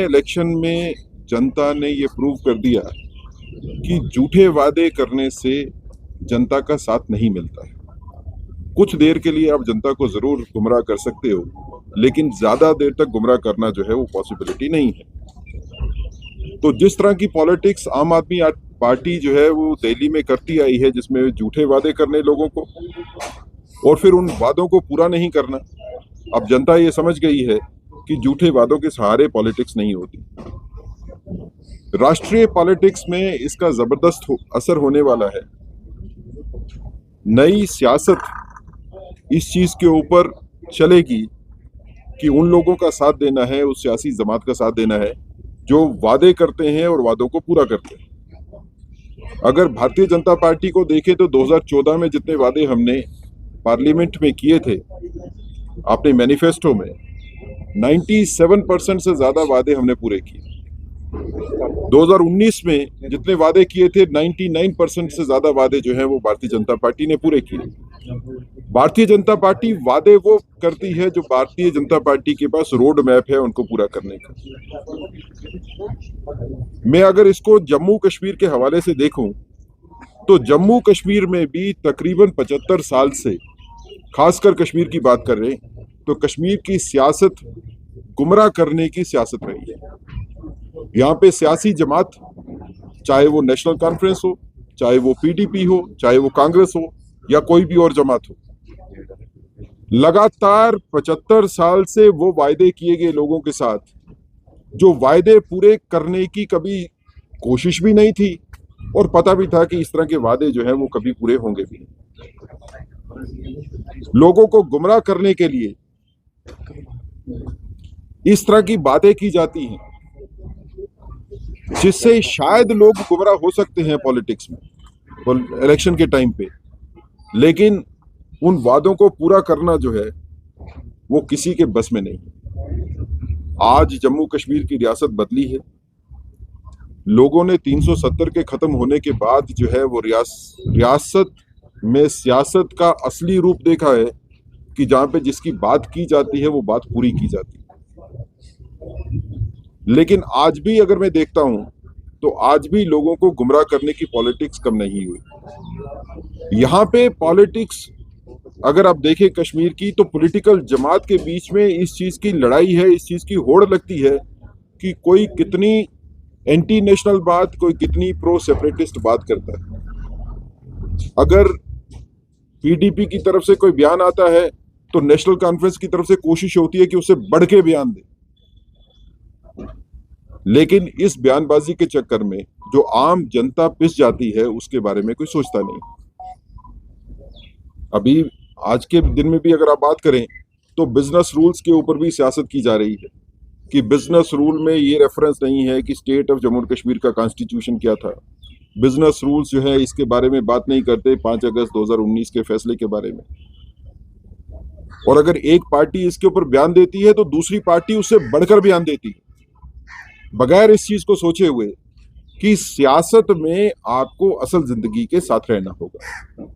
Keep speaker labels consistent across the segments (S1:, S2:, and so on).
S1: Election में जनता ने ये प्रूव कर दिया कि झूठे वादे करने से जनता का साथ नहीं मिलता है। कुछ देर के लिए आप जनता को जरूर गुमराह कर सकते हो, लेकिन ज्यादा देर तक गुमराह करना जो है वो पॉसिबिलिटी नहीं है। तो जिस तरह की पॉलिटिक्स आम आदमी पार्टी जो है वो दिल्ली में करती आई है, जिसमें झूठे वादे करने लोगों को और फिर उन वादों को पूरा नहीं करना, अब जनता ये समझ गई है कि झूठे वादों के सहारे पॉलिटिक्स नहीं होती। राष्ट्रीय पॉलिटिक्स में इसका जबरदस्त असर होने वाला है। नई सियासत इस चीज के ऊपर चलेगी कि उन लोगों का साथ देना है, उस सियासी जमात का साथ देना है जो वादे करते हैं और वादों को पूरा करते हैं। अगर भारतीय जनता पार्टी को देखें तो 2014 में जितने वादे हमने पार्लियामेंट में किए थे अपने मैनिफेस्टो में, 97% से ज्यादा वादे हमने पूरे किए। 2019 में जितने वादे किए थे 99% से ज्यादा वादे जो हैं वो भारतीय जनता पार्टी ने पूरे किए। भारतीय जनता पार्टी वादे वो करती है जो भारतीय जनता पार्टी के पास रोड मैप है उनको पूरा करने का। मैं अगर इसको जम्मू कश्मीर के हवाले से देखूं तो जम्मू कश्मीर में भी तकरीबन 75 साल से, खासकर कश्मीर की बात कर रहे हैं तो कश्मीर की सियासत गुमराह करने की सियासत रही है। यहाँ पे सियासी जमात, चाहे वो नेशनल कॉन्फ्रेंस हो, चाहे वो पीडीपी हो, चाहे वो कांग्रेस हो या कोई भी और जमात हो, लगातार 75 साल से वो वायदे किए गए लोगों के साथ जो वायदे पूरे करने की कभी कोशिश भी नहीं थी और पता भी था कि इस तरह के वादे जो हैं वो कभी पूरे होंगे भी नहीं। लोगों को गुमराह करने के लिए इस तरह की बातें की जाती हैं जिससे शायद लोग गुमराह हो सकते हैं पॉलिटिक्स में इलेक्शन के टाइम पे, लेकिन उन वादों को पूरा करना जो है वो किसी के बस में नहीं। आज जम्मू कश्मीर की रियासत बदली है। लोगों ने 370 के खत्म होने के बाद जो है वो रियासत में सियासत का असली रूप देखा है कि जहां पे जिसकी बात की जाती है वो बात पूरी की जाती है। लेकिन आज भी अगर मैं देखता हूं तो आज भी लोगों को गुमराह करने की पॉलिटिक्स कम नहीं हुई। यहां पे पॉलिटिक्स अगर आप देखें कश्मीर की, तो पॉलिटिकल जमात के बीच में इस चीज की लड़ाई है, इस चीज की होड़ लगती है कि कोई कितनी एंटी नेशनल बात, कोई कितनी प्रो सेपरेटिस्ट बात करता है। अगर पीडीपी की तरफ से कोई बयान आता है तो नेशनल कॉन्फ्रेंस की तरफ से कोशिश होती है कि उससे बढ़ के बयान दे, लेकिन इस बयानबाजी के चक्कर में जो आम जनता पिस जाती है उसके बारे में कोई सोचता नहीं। अभी आज के दिन में भी अगर आप बात करें तो बिजनेस रूल्स के ऊपर भी सियासत की जा रही है कि बिजनेस रूल में ये रेफरेंस नहीं है कि स्टेट ऑफ जम्मू कश्मीर का कॉन्स्टिट्यूशन क्या था। बिजनेस रूल्स जो है इसके बारे में बात नहीं करते 5 अगस्त 2019 के फैसले के बारे में। और अगर एक पार्टी इसके ऊपर बयान देती है तो दूसरी पार्टी उससे बढ़कर बयान देती है, बगैर इस चीज को सोचे हुए कि सियासत में आपको असल जिंदगी के साथ रहना होगा।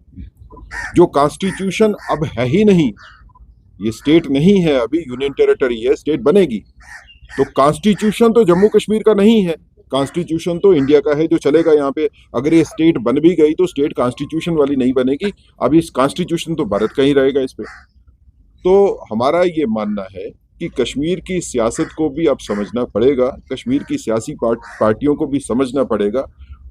S1: जो कॉन्स्टिट्यूशन अब है ही नहीं, ये स्टेट नहीं है, अभी यूनियन टेरिटरी है, स्टेट बनेगी तो कॉन्स्टिट्यूशन तो जम्मू कश्मीर का नहीं है, कॉन्स्टिट्यूशन तो इंडिया का है जो चलेगा यहाँ पे। अगर ये स्टेट बन भी गई तो स्टेट कॉन्स्टिट्यूशन वाली नहीं बनेगी, अभी इस कॉन्स्टिट्यूशन तो भारत का ही रहेगा इस पे। तो हमारा ये मानना है कि कश्मीर की सियासत को भी अब समझना पड़ेगा, कश्मीर की सियासी पार्टियों को भी समझना पड़ेगा,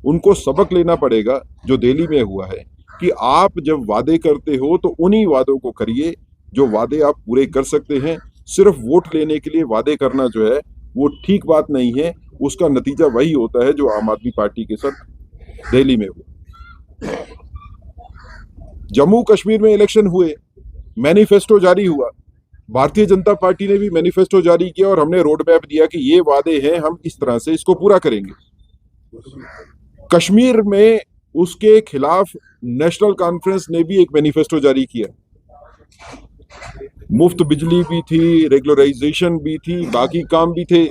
S1: उनको सबक लेना पड़ेगा जो दिल्ली में हुआ है कि आप जब वादे करते हो तो उन्हीं वादों को करिए जो वादे आप पूरे कर सकते हैं। सिर्फ वोट लेने के लिए वादे करना जो है वो ठीक बात नहीं है, उसका नतीजा वही होता है जो आम आदमी पार्टी के साथ दिल्ली में हुआ। जम्मू कश्मीर में इलेक्शन हुए, मैनिफेस्टो जारी हुआ, भारतीय जनता पार्टी ने भी मैनिफेस्टो जारी किया और हमने रोड मैप दिया कि ये वादे हैं, हम इस तरह से इसको पूरा करेंगे। कश्मीर में उसके खिलाफ नेशनल कॉन्फ्रेंस ने भी एक मैनिफेस्टो जारी किया। मुफ्त बिजली भी थी, रेगुलराइजेशन भी थी, बाकी काम भी थे।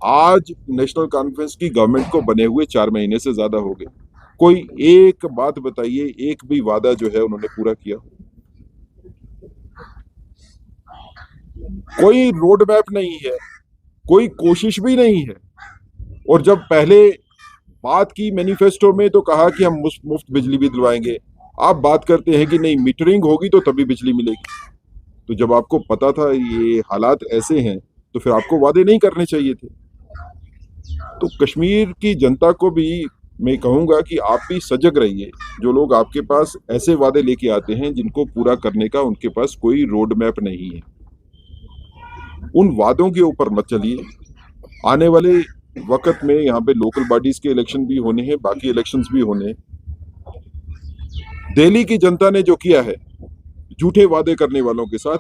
S1: आज नेशनल कॉन्फ्रेंस की गवर्नमेंट को बने हुए 4 महीने से ज्यादा हो गए। कोई एक बात बताइए, एक भी वादा जो है उन्होंने पूरा किया? कोई रोड मैप नहीं है, कोई कोशिश भी नहीं है। और जब पहले बात की मैनिफेस्टो में तो कहा कि हम मुफ्त बिजली भी दिलवाएंगे, आप बात करते हैं कि नहीं मीटरिंग होगी तो तभी बिजली मिलेगी। तो जब आपको पता था ये हालात ऐसे हैं तो फिर आपको वादे नहीं करने चाहिए थे। तो कश्मीर की जनता को भी मैं कहूंगा कि आप भी सजग रहिए। जो लोग आपके पास ऐसे वादे लेके आते हैं जिनको पूरा करने का उनके पास कोई रोड मैप नहीं है, उन वादों के ऊपर मत चलिए। आने वाले वक्त में यहाँ पे लोकल बॉडीज के इलेक्शन भी होने हैं, बाकी इलेक्शंस भी होने हैं। दिल्ली की जनता ने जो किया है झूठे वादे करने वालों के साथ,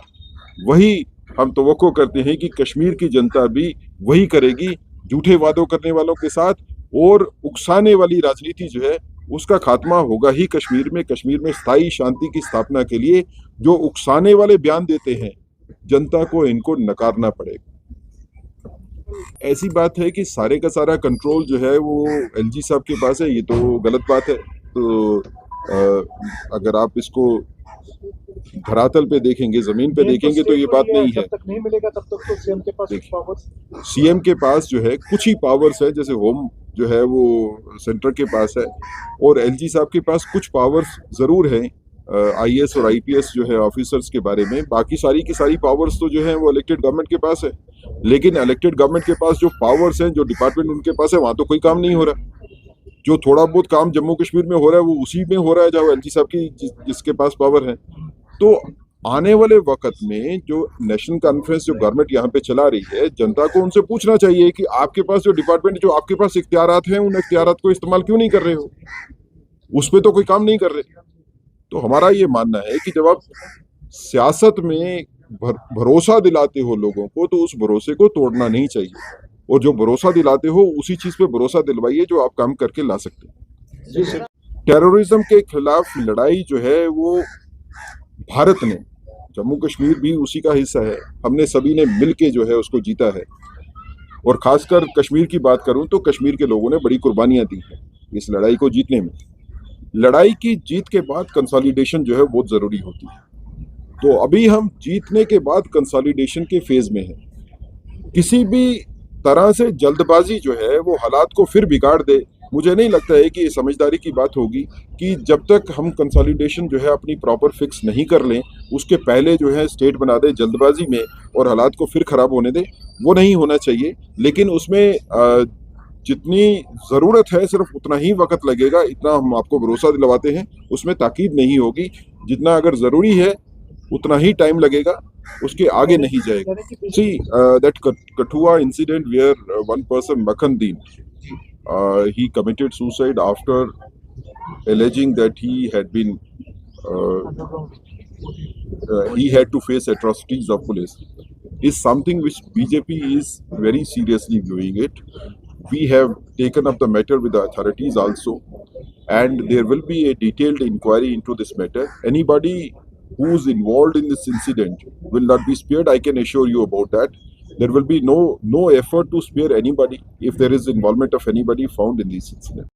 S1: वही हम तवक्को करते हैं कि कश्मीर की जनता भी वही करेगी झूठे वादों करने वालों के साथ। और उकसाने वाली राजनीति जो है उसका खात्मा होगा ही कश्मीर में। कश्मीर में स्थायी शांति की स्थापना के लिए जो उकसाने वाले बयान देते हैं, जनता को इनको नकारना पड़ेगा। ऐसी बात है कि सारे का सारा कंट्रोल जो है वो एलजी साहब के पास है, ये तो गलत बात है। तो अगर आप इसको धरातल पे देखेंगे, जमीन पे देखेंगे तो ये बात नहीं है।
S2: जब तक नहीं मिलेगा तब तक तो सीएम के पास कुछ पावर्स,
S1: सीएम के पास जो है कुछ ही पावर्स है, जैसे होम जो है वो सेंटर के पास है, और एलजी साहब के पास कुछ पावर्स जरूर हैं आईएएस और आईपीएस जो है ऑफिसर्स के बारे में। बाकी सारी की सारी पावर्स तो जो है वो इलेक्टेड गवर्नमेंट के पास है। लेकिन इलेक्टेड गवर्नमेंट के पास जो पावर्स हैं, जो डिपार्टमेंट उनके पास है, वहां तो कोई काम नहीं हो रहा। जो थोड़ा बहुत काम जम्मू कश्मीर में हो रहा है वो उसी में हो रहा है जहाँ एलजी साहब की जिसके पास पावर है। तो आने वाले वक्त में जो नेशनल कॉन्फ्रेंस जो गवर्नमेंट यहाँ पे चला रही है, जनता को उनसे पूछना चाहिए कि आपके पास जो डिपार्टमेंट, जो आपके पास इख्तियारात हैं, उन इख्तियारात को इस्तेमाल क्यों नहीं कर रहे हो? उस पर तो कोई काम नहीं कर रहे। तो हमारा ये मानना है कि जब आप सियासत में भरोसा दिलाते हो लोगों को तो उस भरोसे को तोड़ना नहीं चाहिए, और जो भरोसा दिलाते हो उसी चीज पे भरोसा दिलवाइए जो आप काम करके ला सकते हैं। टेररिज्म के खिलाफ लड़ाई जो है वो भारत ने, जम्मू कश्मीर भी उसी का हिस्सा है, हमने सभी ने मिलके जो है उसको जीता है। और खासकर कश्मीर की बात करूं तो कश्मीर के लोगों ने बड़ी कुर्बानियां दी हैं इस लड़ाई को जीतने में। लड़ाई की जीत के बाद कंसोलिडेशन जो है बहुत जरूरी होती है। तो अभी हम जीतने के बाद कंसोलिडेशन के फेज में हैं। किसी भी तरह से जल्दबाजी जो है वो हालात को फिर बिगाड़ दे, मुझे नहीं लगता है कि ये समझदारी की बात होगी कि जब तक हम कंसोलिडेशन जो है अपनी प्रॉपर फिक्स नहीं कर लें, उसके पहले जो है स्टेट बना दे जल्दबाजी में और हालात को फिर खराब होने दे, वो नहीं होना चाहिए। लेकिन उसमें जितनी ज़रूरत है सिर्फ उतना ही वक्त लगेगा, इतना हम आपको भरोसा दिलवाते हैं। उसमें ताकीद नहीं होगी, जितना अगर ज़रूरी है उतना ही टाइम लगेगा, उसके आगे नहीं जाएगा। See that Kathua incident where one person Makhan Din, he committed suicide after alleging that he had been he had to face atrocities of police, is something which BJP is very seriously viewing it. We have taken up the matter with the authorities also, and there will be a detailed inquiry into this matter. Anybody who is involved in this incident will not be spared, I can assure you about that. There will be no effort to spare anybody if there is involvement of anybody found in this incident.